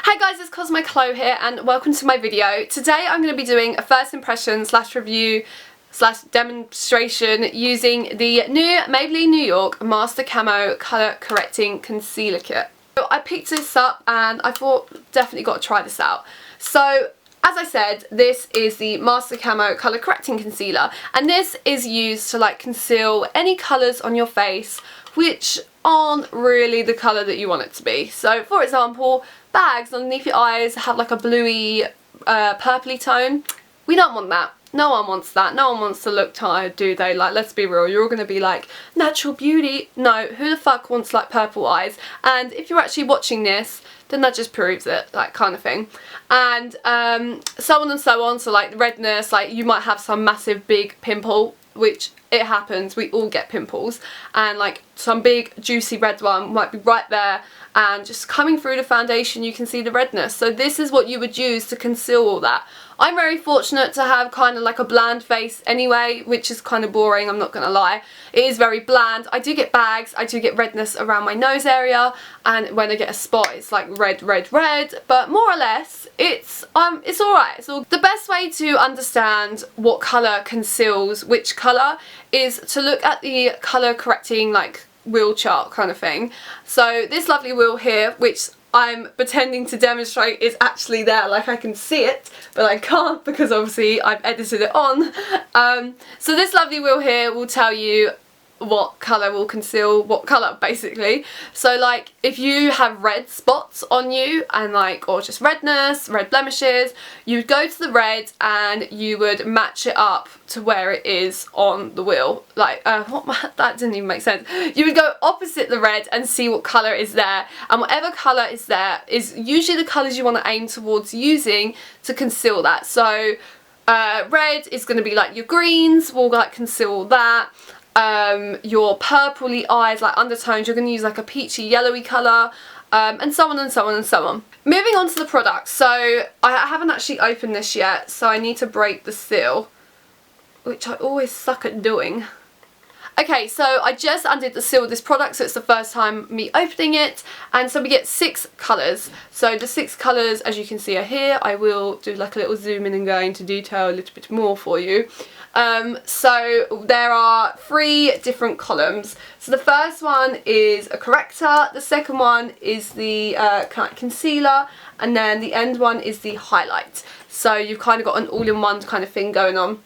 Hi guys, it's Cosmochlo here and welcome to my video. Today I'm going to be doing a first impression slash review slash demonstration using the new Maybelline New York Master Camo Colour Correcting Concealer Kit. So I picked this up and I thought definitely got to try this out. So as I said, this is the Master Camo Colour Correcting Concealer, and this is used to like conceal any colours on your face which aren't really the colour that you want it to be. So for example, bags underneath your eyes have like a bluey, purpley tone. We don't want that. No one wants that. No one wants to look tired, do they? Like, let's be real, you're all going to be like, natural beauty. No, who the fuck wants like purple eyes? And if you're actually watching this, then that just proves it, that kind of thing. And so on and so on. So like redness, like you might have some massive big pimple, which it happens, we all get pimples, and like some big juicy red one might be right there, and just coming through the foundation you can see the redness. So this is what you would use to conceal all that. I'm very fortunate to have kind of like a bland face anyway, which is kind of boring, I'm not gonna lie. It is very bland. I do get bags, I do get redness around my nose area, and when I get a spot it's like red, red, red, but more or less it's alright. It's all. The best way to understand what colour conceals which colour is to look at the colour correcting like wheel chart kind of thing. So this lovely wheel here, which I'm pretending to demonstrate is actually there, like I can see it, but I can't because obviously I've edited it on. So this lovely wheel here will tell you what colour will conceal what colour, basically. So like if you have red spots on you and like, or just redness, red blemishes, you would go to the red and you would match it up to where it is on the wheel. Like that didn't even make sense. You would go opposite the red and see what colour is there, and whatever colour is there is usually the colours you want to aim towards using to conceal that. So red is going to be like your greens will like conceal that. Your purpley eyes, like undertones, you're going to use like a peachy yellowy colour, and so on and so on and so on. Moving on to the product. So I haven't actually opened this yet, so I need to break the seal, which I always suck at doing. Okay, so I just undid the seal of this product, so it's the first time me opening it, and so we get 6 colours. So the 6 colours, as you can see, are here. I will do like a little zoom in and go into detail a little bit more for you. So there are 3 different columns. So the first one is a corrector, the second one is the kind of concealer, and then the end one is the highlight. So you've kind of got an all-in-one kind of thing going on.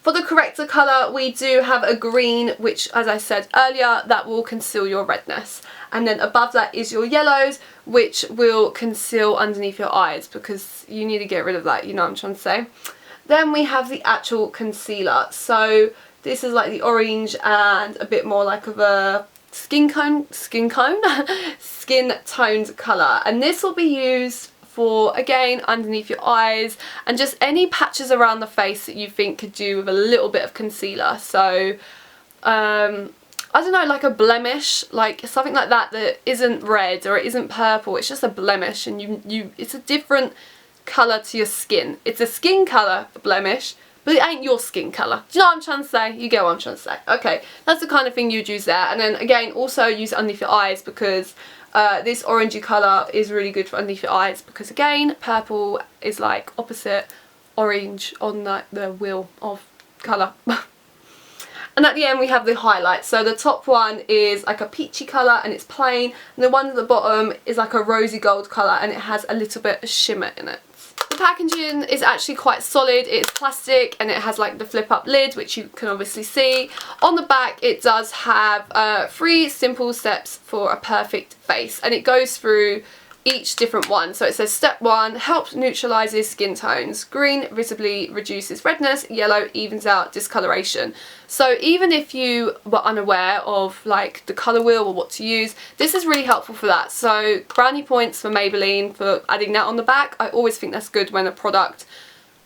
For the corrector colour, we do have a green, which, as I said earlier, that will conceal your redness. And then above that is your yellows, which will conceal underneath your eyes, because you need to get rid of that, you know what I'm trying to say. Then we have the actual concealer. So this is like the orange and a bit more like of a skin toned colour. And this will be used for, again, underneath your eyes and just any patches around the face that you think could do with a little bit of concealer. So I don't know, like a blemish, like something like that that isn't red or it isn't purple, it's just a blemish, and it's a different colour to your skin. It's a skin colour blemish, but it ain't your skin colour. Do you know what I'm trying to say? You get what I'm trying to say. Okay, that's the kind of thing you'd use there. And then again, also use it underneath your eyes, because this orangey colour is really good for underneath your eyes, because again, purple is like opposite orange on like the wheel of colour. And at the end we have the highlight. So the top one is like a peachy colour and it's plain, and the one at the bottom is like a rosy gold colour and it has a little bit of shimmer in it. The packaging is actually quite solid. It's plastic and it has like the flip up lid, which you can obviously see. On the back it does have 3 simple steps for a perfect face, and it goes through each different one. So it says step 1, helps neutralises skin tones. Green visibly reduces redness. Yellow evens out discoloration. So even if you were unaware of like the colour wheel or what to use, this is really helpful for that. So brownie points for Maybelline for adding that on the back. I always think that's good when a product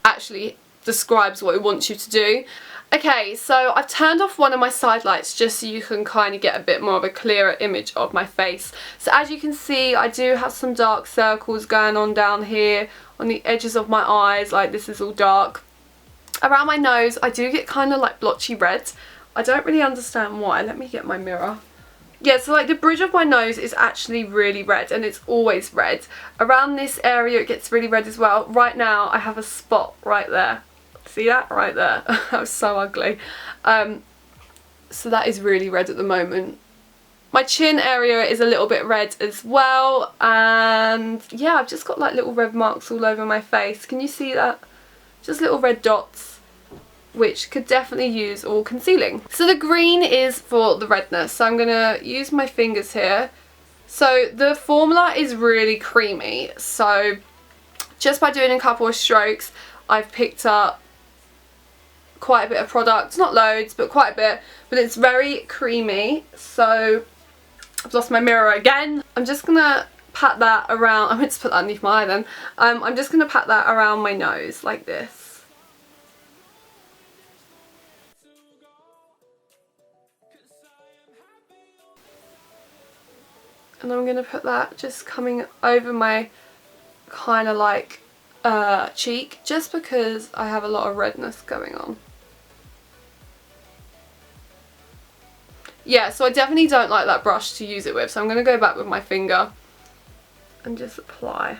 actually describes what it wants you to do. Okay, so I've turned off one of my side lights just so you can kind of get a bit more of a clearer image of my face. So as you can see, I do have some dark circles going on down here on the edges of my eyes, like this is all dark. Around my nose I do get kind of like blotchy red. I don't really understand why. Let me get my mirror. Yeah, so like the bridge of my nose is actually really red, and it's always red. Around this area it gets really red as well. Right now I have a spot right there. See that? Right there. That was so ugly. So that is really red at the moment. My chin area is a little bit red as well, and yeah, I've just got like little red marks all over my face. Can you see that? Just little red dots, which could definitely use all concealing. So the green is for the redness, so I'm gonna use my fingers here. So the formula is really creamy, so just by doing a couple of strokes I've picked up quite a bit of product. Not loads, but quite a bit, but it's very creamy. So I've lost my mirror again. I'm just gonna pat that around. I meant to put that underneath my eye then. I'm just gonna pat that around my nose like this. And I'm gonna put that just coming over my kind of like cheek, just because I have a lot of redness going on. Yeah, so I definitely don't like that brush to use it with, so I'm going to go back with my finger and just apply.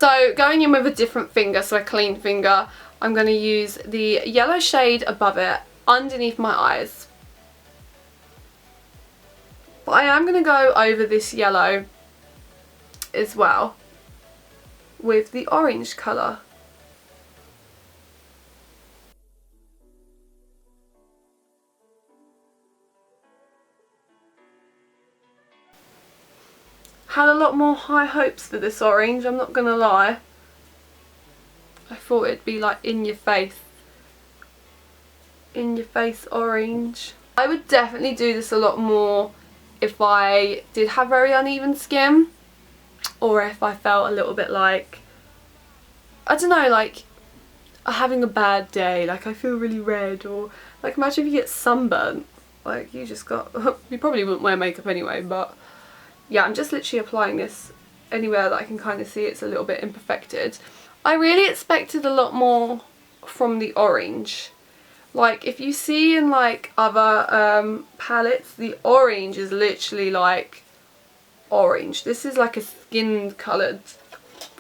So going in with a different finger, so a clean finger, I'm going to use the yellow shade above it, underneath my eyes. But I am going to go over this yellow as well with the orange colour. Had a lot more high hopes for this orange, I'm not gonna lie. I thought it'd be like in your face orange. I would definitely do this a lot more if I did have very uneven skin, or if I felt a little bit like, I don't know, like having a bad day, like I feel really red, or like imagine if you get sunburnt, like you just got, you probably wouldn't wear makeup anyway, but yeah, I'm just literally applying this anywhere that I can kind of see it's a little bit imperfected. I really expected a lot more from the orange. Like if you see in like other palettes, the orange is literally like orange. This is like a skin coloured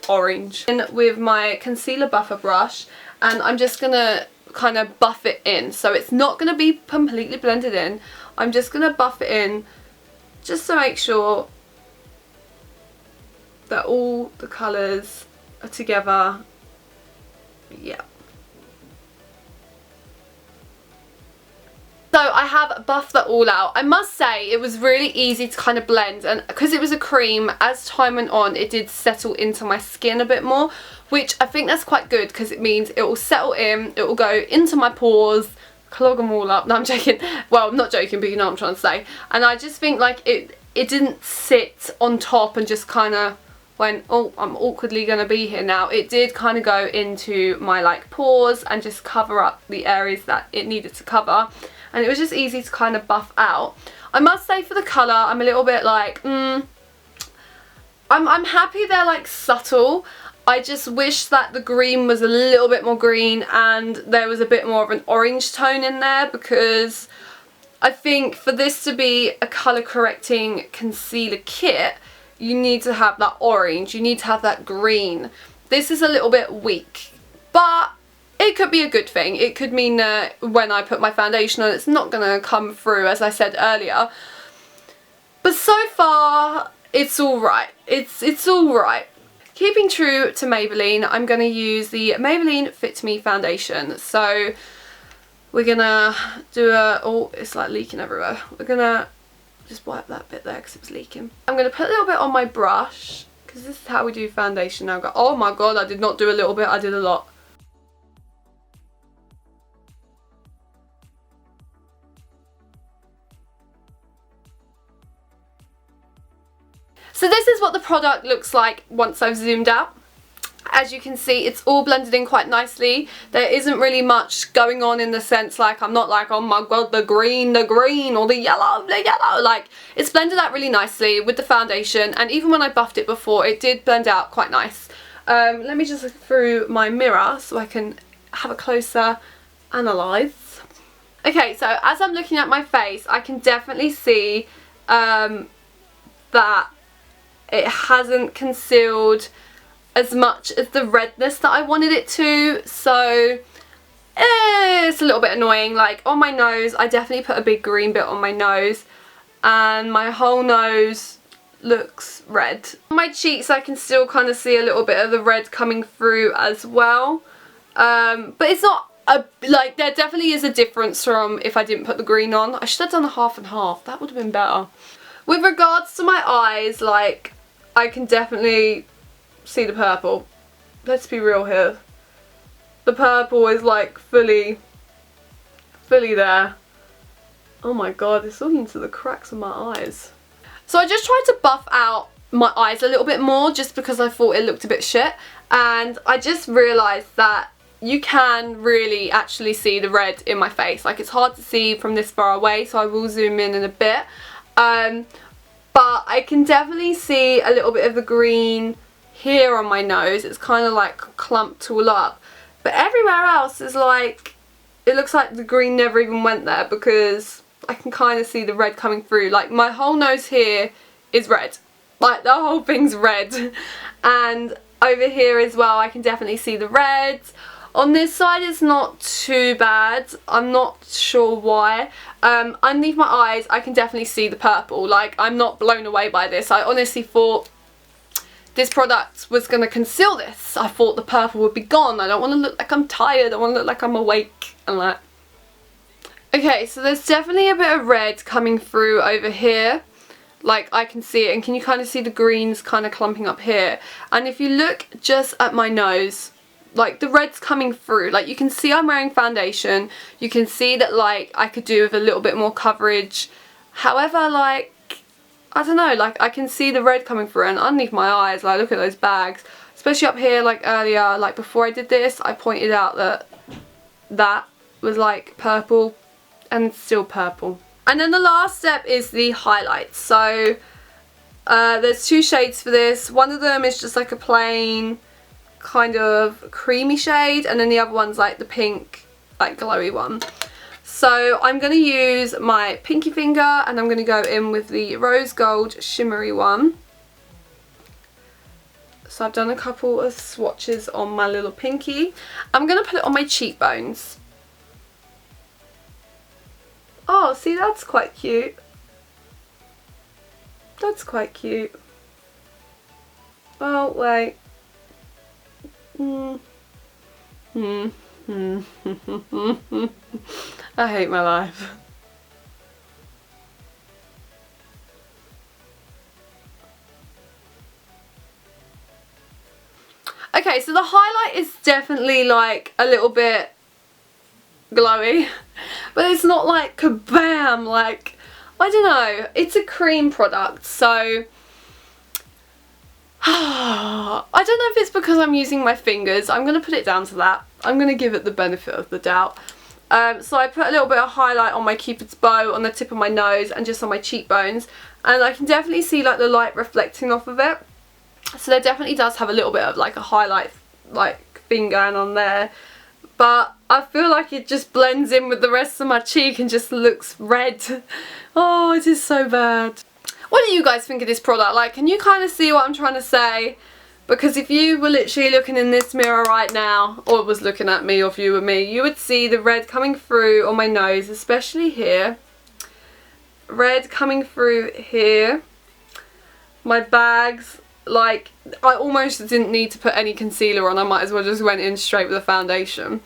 orange. And with my concealer buffer brush, and I'm just gonna kind of buff it in, so it's not gonna be completely blended in. I'm just gonna buff it in just to make sure that all the colours are together. Yeah. So I have buffed that all out. I must say it was really easy to kind of blend, and because it was a cream, as time went on it did settle into my skin a bit more, which I think that's quite good because it means it will settle in, it will go into my pores, clog them all up. No, I'm joking. Well, I'm not joking, but you know what I'm trying to say. And I just think like it didn't sit on top and just kind of went, oh, I'm awkwardly gonna be here now. It did kind of go into my like pores and just cover up the areas that it needed to cover, and it was just easy to kind of buff out. I must say for the colour, I'm a little bit like, I'm happy they're like subtle. I just wish that the green was a little bit more green and there was a bit more of an orange tone in there, because I think for this to be a colour correcting concealer kit, you need to have that orange, you need to have that green. This is a little bit weak, but it could be a good thing. It could mean that when I put my foundation on, it's not going to come through, as I said earlier. But so far, it's alright. It's alright. Keeping true to Maybelline, I'm going to use the Maybelline Fit Me Foundation. So we're going to do a, oh, it's like leaking everywhere. We're going to just wipe that bit there because it was leaking. I'm going to put a little bit on my brush, because this is how we do foundation now. Oh my god, I did not do a little bit, I did a lot. So this is what the product looks like once I've zoomed out. As you can see, it's all blended in quite nicely. There isn't really much going on in the sense, like, I'm not like, oh my god, the green, or the yellow. Like, it's blended out really nicely with the foundation, and even when I buffed it before, it did blend out quite nice. Let me just look through my mirror so I can have a closer analyze. Okay, so as I'm looking at my face, I can definitely see that it hasn't concealed as much as the redness that I wanted it to, so it's a little bit annoying. Like on my nose, I definitely put a big green bit on my nose, and my whole nose looks red. On my cheeks, I can still kind of see a little bit of the red coming through as well, but it's not like, there definitely is a difference from if I didn't put the green on. I should have done a half and half, that would have been better. With regards to my eyes, like, I can definitely see the purple. Let's be real here. The purple is like fully there. Oh my god, it's all into the cracks of my eyes. So I just tried to buff out my eyes a little bit more just because I thought it looked a bit shit, and I just realised that you can really actually see the red in my face. Like, it's hard to see from this far away, so I will zoom in a bit. But I can definitely see a little bit of the green here on my nose. It's kind of like clumped all up. But everywhere else is like, it looks like the green never even went there, because I can kind of see the red coming through. Like, my whole nose here is red. Like, the whole thing's red. And over here as well, I can definitely see the red. On this side it's not too bad. I'm not sure why. Underneath my eyes I can definitely see the purple. Like, I'm not blown away by this. I honestly thought this product was going to conceal this. I thought the purple would be gone. I don't want to look like I'm tired. I want to look like I'm awake and that. Okay, so there's definitely a bit of red coming through over here. Like, I can see it, and can you kind of see the greens kind of clumping up here? And if you look just at my nose, like, the red's coming through. Like, you can see I'm wearing foundation. You can see that, like, I could do with a little bit more coverage. However, like, I don't know, like, I can see the red coming through, and underneath my eyes, like, look at those bags. Especially up here, like, earlier, like, before I did this, I pointed out that that was, like, purple, and it's still purple. And then the last step is the highlights. So, there's two shades for this. One of them is just, like, a plain kind of creamy shade, and then the other one's like the pink, like, glowy one. So I'm going to use my pinky finger, and I'm going to go in with the rose gold shimmery one. So I've done a couple of swatches on my little pinky. I'm going to put it on my cheekbones. Oh, see, that's quite cute. That's quite cute. Oh, wait. I hate my life. Okay, so the highlight is definitely like a little bit glowy, but it's not like kabam, like, I don't know, it's a cream product, so I don't know if it's because I'm using my fingers. I'm going to put it down to that. I'm going to give it the benefit of the doubt. So I put a little bit of highlight on my cupid's bow, on the tip of my nose, and just on my cheekbones, and I can definitely see like the light reflecting off of it. So there definitely does have a little bit of like a highlight like thing going on there, but I feel like it just blends in with the rest of my cheek and just looks red. Oh, it is so bad. What do you guys think of this product? Like, can you kind of see what I'm trying to say? Because if you were literally looking in this mirror right now, or was looking at me, or if you were me, you would see the red coming through on my nose, especially here. Red coming through here. My bags, like, I almost didn't need to put any concealer on. I might as well just went in straight with a foundation.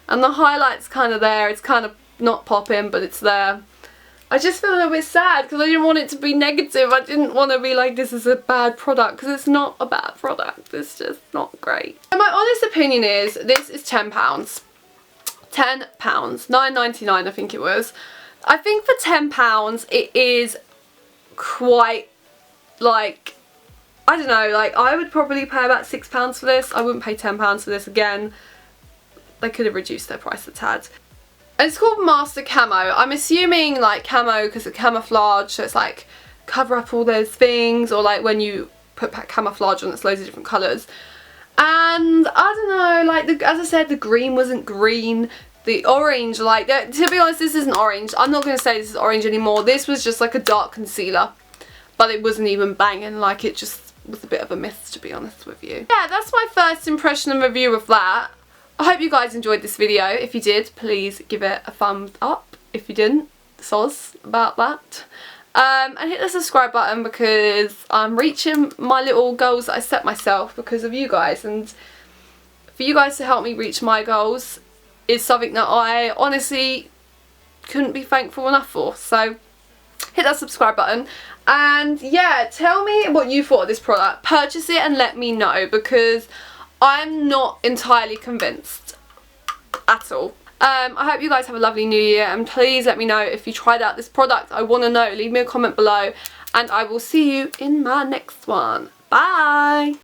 And the highlight's kind of there. It's kind of not popping, but it's there. I just feel a little bit sad because I didn't want it to be negative. I didn't want to be like, this is a bad product, because it's not a bad product. It's just not great. And my honest opinion is, this is £10. £10. $9.99 I think it was. I think for £10 it is quite, like, I don't know, like, I would probably pay about £6 for this. I wouldn't pay £10 for this again. They could have reduced their price a tad. And it's called Master Camo. I'm assuming like camo because of camouflage, so it's like cover up all those things, or like when you put camouflage on, it's loads of different colours. And I don't know, like, as I said, the green wasn't green. The orange, like, to be honest, this isn't orange. I'm not going to say this is orange anymore. This was just like a dark concealer. But it wasn't even banging, like, it just was a bit of a myth, to be honest with you. Yeah, that's my first impression and review of that. I hope you guys enjoyed this video. If you did, please give it a thumbs up. If you didn't, soz about that. And hit the subscribe button because I'm reaching my little goals that I set myself because of you guys. And for you guys to help me reach my goals is something that I honestly couldn't be thankful enough for. So hit that subscribe button. And yeah, tell me what you thought of this product. Purchase it and let me know because I'm not entirely convinced at all. I hope you guys have a lovely new year, and please let me know if you tried out this product. I want to know. Leave me a comment below and I will see you in my next one. Bye!